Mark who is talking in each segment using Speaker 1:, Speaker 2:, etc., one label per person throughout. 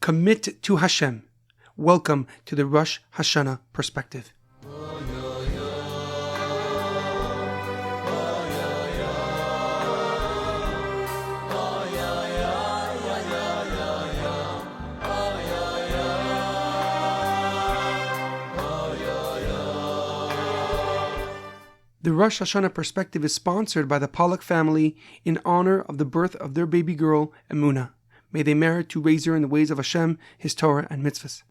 Speaker 1: Commit to Hashem. Welcome to the Rosh Hashanah Perspective. The Rosh Hashanah Perspective is sponsored by the Pollock family in honor of the birth of their baby girl, Emunah. May they merit to raise her in the ways of Hashem, His Torah, and mitzvahs.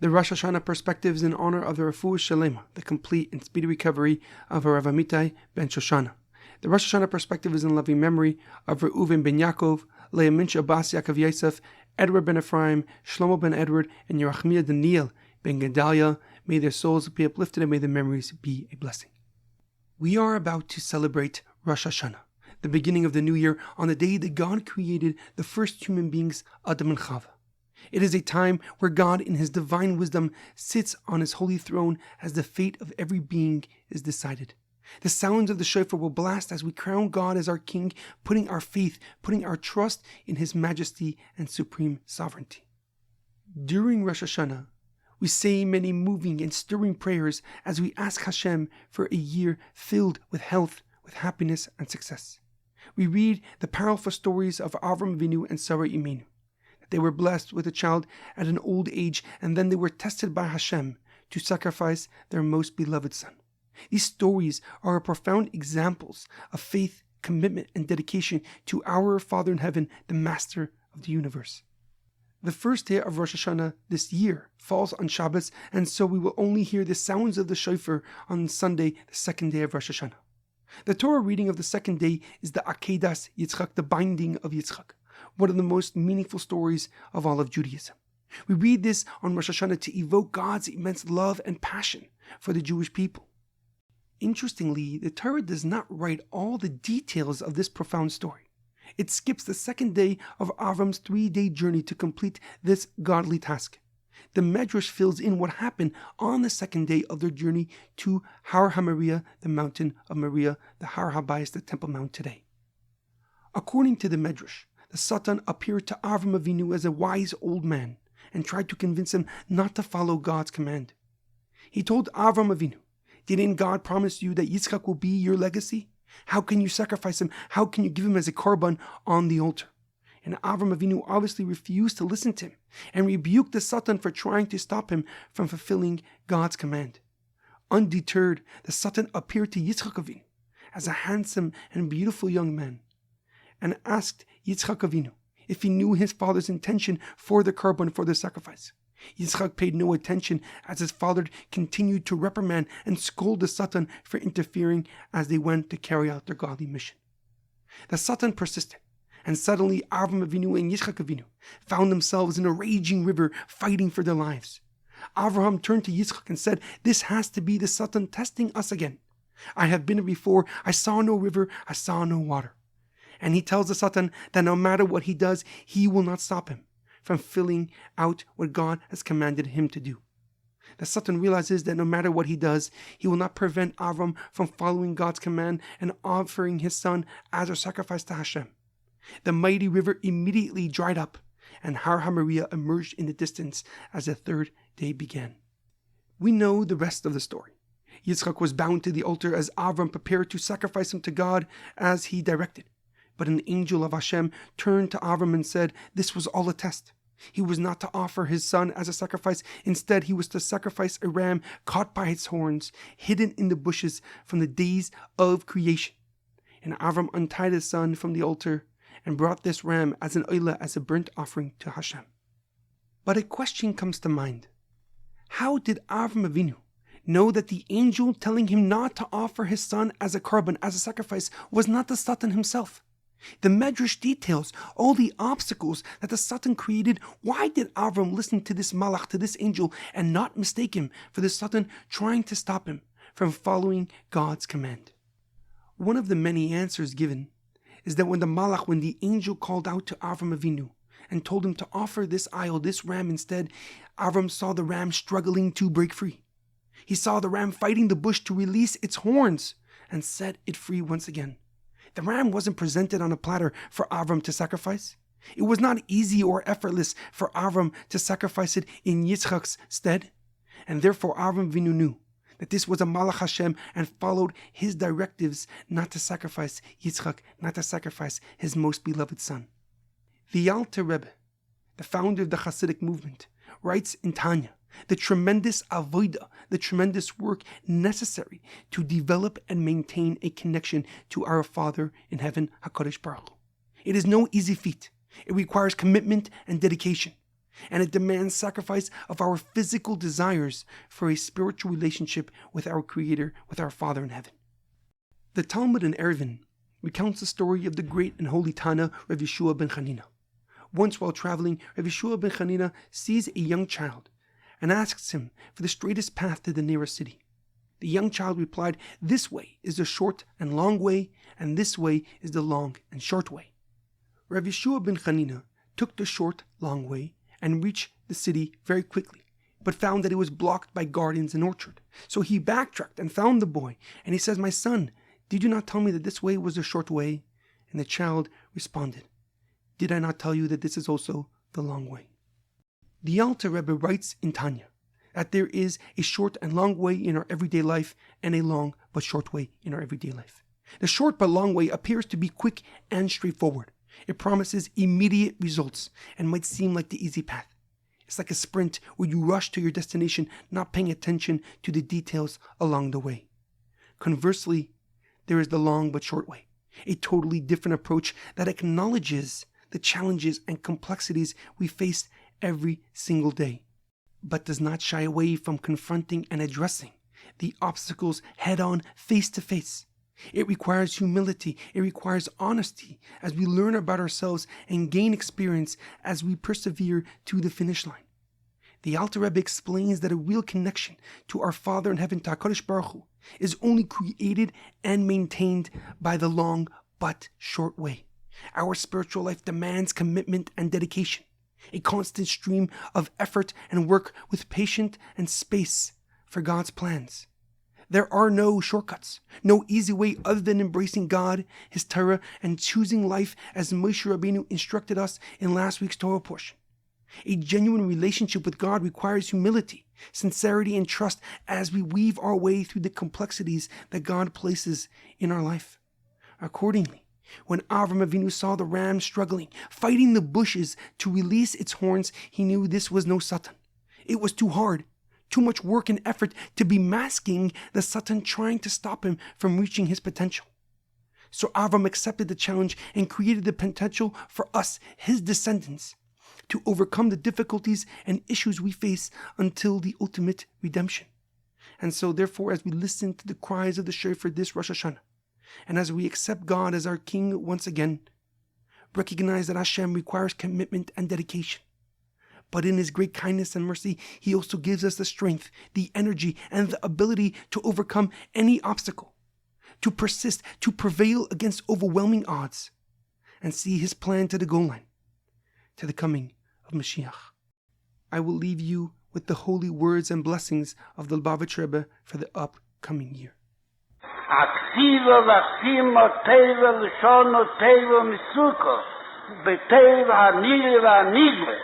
Speaker 1: The Rosh Hashanah Perspective is in honor of the Refuah Shlema, the complete and speedy recovery of HaRav Amitai ben Shoshanna. The Rosh Hashanah Perspective is in loving memory of Reuven Ben Yaakov, Leah Mintche Yaakov Yosef, Edward Ben Efraim, Shlomo Ben Edward, and Yirachmiel Daniel Ben Gedalia. May their souls be uplifted and may their memories be a blessing. We are about to celebrate Rosh Hashanah, the beginning of the new year, on the day that God created the first human beings, Adam and Chava. It is a time where God, in His divine wisdom, sits on His holy throne as the fate of every being is decided. The sounds of the Shofar will blast as we crown God as our King, putting our faith, putting our trust in His majesty and supreme sovereignty. During Rosh Hashanah, we say many moving and stirring prayers as we ask Hashem for a year filled with health, with happiness and success. We read the powerful stories of Avram Avinu and Sarah Imenu. They were blessed with a child at an old age, and then they were tested by Hashem to sacrifice their most beloved son. These stories are profound examples of faith, commitment, and dedication to our Father in heaven, the Master of the universe. The first day of Rosh Hashanah this year falls on Shabbos, and so we will only hear the sounds of the shofar on Sunday, the second day of Rosh Hashanah. The Torah reading of the second day is the Akedas Yitzchak, the binding of Yitzchak, one of the most meaningful stories of all of Judaism. We read this on Rosh Hashanah to evoke God's immense love and passion for the Jewish people. Interestingly, the Torah does not write all the details of this profound story. It skips the second day of Avram's 3-day journey to complete this godly task. The Medrash fills in what happened on the second day of their journey to Har HaMoriah, the mountain of Moriah, the Har HaBayis, the Temple Mount today. According to the Medrash, the Satan appeared to Avram Avinu as a wise old man and tried to convince him not to follow God's command. He told Avram Avinu, "Didn't God promise you that Yitzchak will be your legacy? How can you sacrifice him? How can you give him as a korban on the altar?" And Avram Avinu obviously refused to listen to him and rebuked the Satan for trying to stop him from fulfilling God's command. Undeterred, the Satan appeared to Yitzchak Avinu as a handsome and beautiful young man and asked Yitzchak Avinu if he knew his father's intention for the korban, for the sacrifice. Yitzchak paid no attention as his father continued to reprimand and scold the Satan for interfering as they went to carry out their godly mission. The Satan persisted, and suddenly Avram Avinu and Yitzchak Avinu found themselves in a raging river fighting for their lives. Avraham turned to Yitzchak and said, "This has to be the Satan testing us again. I have been here before, I saw no river, I saw no water." And he tells the Satan that no matter what he does, he will not stop him from filling out what God has commanded him to do. The Satan realizes that no matter what he does, he will not prevent Avram from following God's command and offering his son as a sacrifice to Hashem. The mighty river immediately dried up, and Har HaMoriah emerged in the distance as the third day began. We know the rest of the story. Yitzchak was bound to the altar as Avram prepared to sacrifice him to God as he directed. But an angel of Hashem turned to Avram and said this was all a test. He was not to offer his son as a sacrifice. Instead, he was to sacrifice a ram caught by its horns, hidden in the bushes from the days of creation. And Avram untied his son from the altar and brought this ram as an oila, as a burnt offering to Hashem. But a question comes to mind. How did Avram Avinu know that the angel telling him not to offer his son as a korban, as a sacrifice, was not the Satan himself? The Medrash details all the obstacles that the Satan created. Why did Avram listen to this malach, to this angel, and not mistake him for the Satan trying to stop him from following God's command? One of the many answers given is that when the angel called out to Avram Avinu and told him to offer this idol, this ram instead, Avram saw the ram struggling to break free. He saw the ram fighting the bush to release its horns and set it free once again. The ram wasn't presented on a platter for Avram to sacrifice. It was not easy or effortless for Avram to sacrifice it in Yitzchak's stead, and therefore Avram Avinu knew that this was a Malach Hashem and followed his directives not to sacrifice Yitzchak, not to sacrifice his most beloved son. The Alter Rebbe, the founder of the Hasidic movement, writes in Tanya the tremendous avodah, the tremendous work necessary to develop and maintain a connection to our Father in heaven, HaKadosh Baruch Hu. It is no easy feat. It requires commitment and dedication, and it demands sacrifice of our physical desires for a spiritual relationship with our Creator, with our Father in heaven. The Talmud in Eruvin recounts the story of the great and holy Tana, Rav Yeshua ben Chanina. Once while traveling, Rav Yeshua ben Chanina sees a young child and asks him for the straightest path to the nearest city. The young child replied, "This way is the short and long way, and this way is the long and short way." Rav Yeshua ben Chanina took the short, long way and reached the city very quickly, but found that it was blocked by gardens and orchard. So he backtracked and found the boy, and he says, "My son, did you not tell me that this way was the short way?" And the child responded, "Did I not tell you that this is also the long way?" The Alter Rebbe writes in Tanya that there is a short and long way in our everyday life and a long but short way in our everyday life. The short but long way appears to be quick and straightforward. It promises immediate results and might seem like the easy path. It's like a sprint where you rush to your destination, not paying attention to the details along the way. Conversely, there is the long but short way, a totally different approach that acknowledges the challenges and complexities we face every single day, but does not shy away from confronting and addressing the obstacles head-on, face-to-face. It requires humility, it requires honesty as we learn about ourselves and gain experience as we persevere to the finish line. The Alter Rebbe explains that a real connection to our Father in heaven, HaKadosh Baruch Hu, is only created and maintained by the long but short way. Our spiritual life demands commitment and dedication, a constant stream of effort and work with patience and space for God's plans. There are no shortcuts, no easy way other than embracing God, His Torah, and choosing life as Moshe Rabbeinu instructed us in last week's Torah portion. A genuine relationship with God requires humility, sincerity, and trust as we weave our way through the complexities that God places in our life. Accordingly, when Avram Avinu saw the ram struggling, fighting the bushes to release its horns, he knew this was no Satan. It was too hard, too much work and effort to be masking the Satan trying to stop him from reaching his potential. So Avram accepted the challenge and created the potential for us, his descendants, to overcome the difficulties and issues we face until the ultimate redemption. And so therefore, as we listen to the cries of the Shofar this Rosh Hashanah, and as we accept God as our King once again, recognize that Hashem requires commitment and dedication. But in His great kindness and mercy, He also gives us the strength, the energy, and the ability to overcome any obstacle, to persist, to prevail against overwhelming odds, and see His plan to the goal line, to the coming of Mashiach. I will leave you with the holy words and blessings of the Lubavitch Rebbe for the upcoming year.
Speaker 2: Aktiva v'achima teva l'shono teva misuko b'teva hanile v'hanigve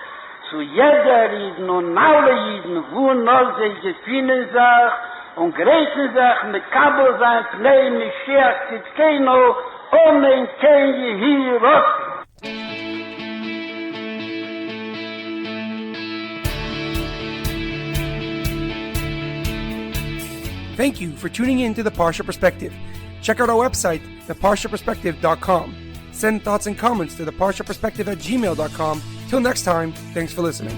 Speaker 2: zu jeder Jiden und alle Jiden wo noch sie gefunden sich und greifen sich mit Kabel sein Pnei Mashiach Tzidkenu Omen Ken Yehi Rosh.
Speaker 1: Thank you for tuning in to the Parsha Perspective. Check out our website, theparshaperspective.com. Send thoughts and comments to theparshaperspective@gmail.com. Till next time, thanks for listening.